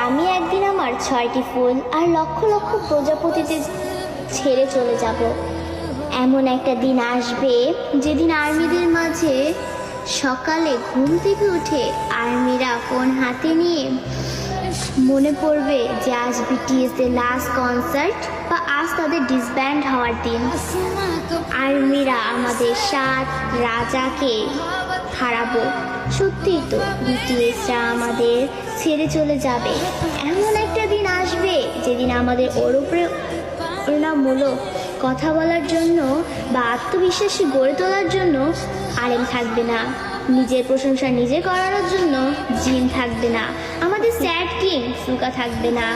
আমি একদিন আমার 6টি ফুল আর লক্ষ লক্ষ প্রজাপতিতে ছেড়ে চলে যাব। এমন একটা দিন আসবে যেদিন আর্মিদের মাঝে সকালে ঘুম থেকে উঠে আর্মিরা ফোন হাতে নিয়ে মনে পড়বে যে আজ বিটিএস এর লাস্ট কনসার্ট বা আজ তাদের ডিসব্যান্ড হওয়ার দিন। আর্মিরা আমাদের 7 রাজাকে হারাবো। সত্যিই তো বিটিএসরা আমাদের ছেড়ে চলে যাবে। এমন একটা দিন আসবে যেদিন আমাদের অনুপ্রেরণামূলক কথা বলার জন্য বা আত্মবিশ্বাসী গড়ে তোলার জন্য আরেম থাকবে না, নিজের প্রশংসা নিজে করানোর জন্য জিন থাকবে না, আমাদের স্যাড কিং ফুকা থাকবে না,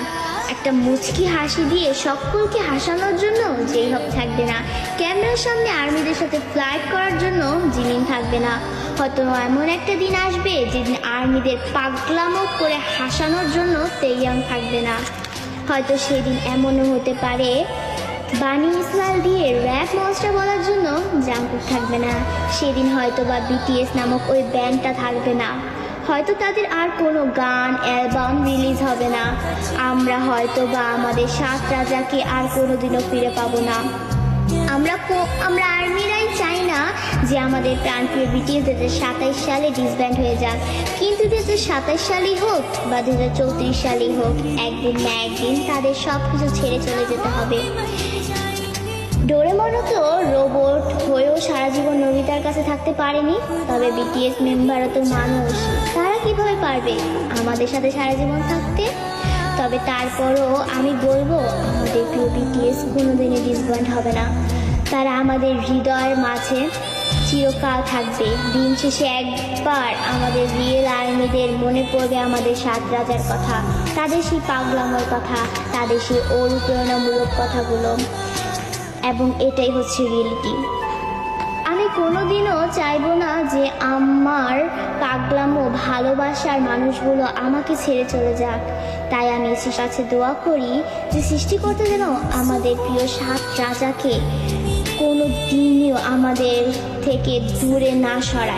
একটা মুচকি হাসি দিয়ে সকলকে হাসানোর জন্য যেই হোক থাকবে না, ক্যামেরার সামনে আর্মিদের সাথে ফ্লাইট করার জন্য জিমিন থাকবে না। হয়তো এমন একটা দিন আসবে যেদিন আর্মিদের পাগলামো করে হাসানোর জন্য তেইয়াং থাকবে না। হয়তো সেদিন এমনও হতে পারে বানি ইসমাইল দিয়ে র্যাপ মনস্টার বলার জন্য জাঙ্কুক থাকবে না। সেদিন হয়তো বা বিটিএস নামক ওই ব্যান্ডটা থাকবে না। হয়তো তাদের আর কোনো গান অ্যালবাম রিলিজ হবে না। আমরা হয়তো বা আমাদের 7 রাজাকে আর কোনোদিনও ফিরে পাবো না। আমরা আর্মিরাই চাই না যে আমাদের প্রাণপ্রিয় বিটিএস 2027 সালে ডিসব্যান্ড হয়ে যাক, কিন্তু 2027 সালেই হোক বা 2034 সালেই হোক, একদিন না একদিন তাদের সব কিছু ছেড়ে চলে যেতে হবে। ডোরেমনও তো রোবট হয়েও সারা জীবন নোবিতার কাছে থাকতে পারেনি, তবে বিটিএস মেম্বারও তো মানুষ, তারা কিভাবে পারবে আমাদের সাথে সারা জীবন থাকতে? তবে তারপরও আমি বলবো আমাদের প্রিয় বিটিএস কোনোদিনই ডিসব্যান্ড হবে না। তারা আমাদের হৃদয়ের মাঝে চিরকাল থাকবে। দিন শেষে একবার আমাদের রিয়েল আর্মিদের মনে পড়বে আমাদের 7 রাজার কথা, তাদের সেই পাগলামোর কথা, তাদের সেই অনুপ্রেরণামূলক কথাগুলো, এবং এটাই হচ্ছে রিয়েলিটি। আমি কোনোদিনও চাইবো না যে আমার পাগলামো ভালোবাসার মানুষগুলো আমাকে ছেড়ে চলে যাক। তাই আমি কাছে দোয়া করি যে সৃষ্টিকর্তা যেন আমাদের প্রিয় 7 রাজাকে কোনো দিনও আমাদের থেকে দূরে না সরায়।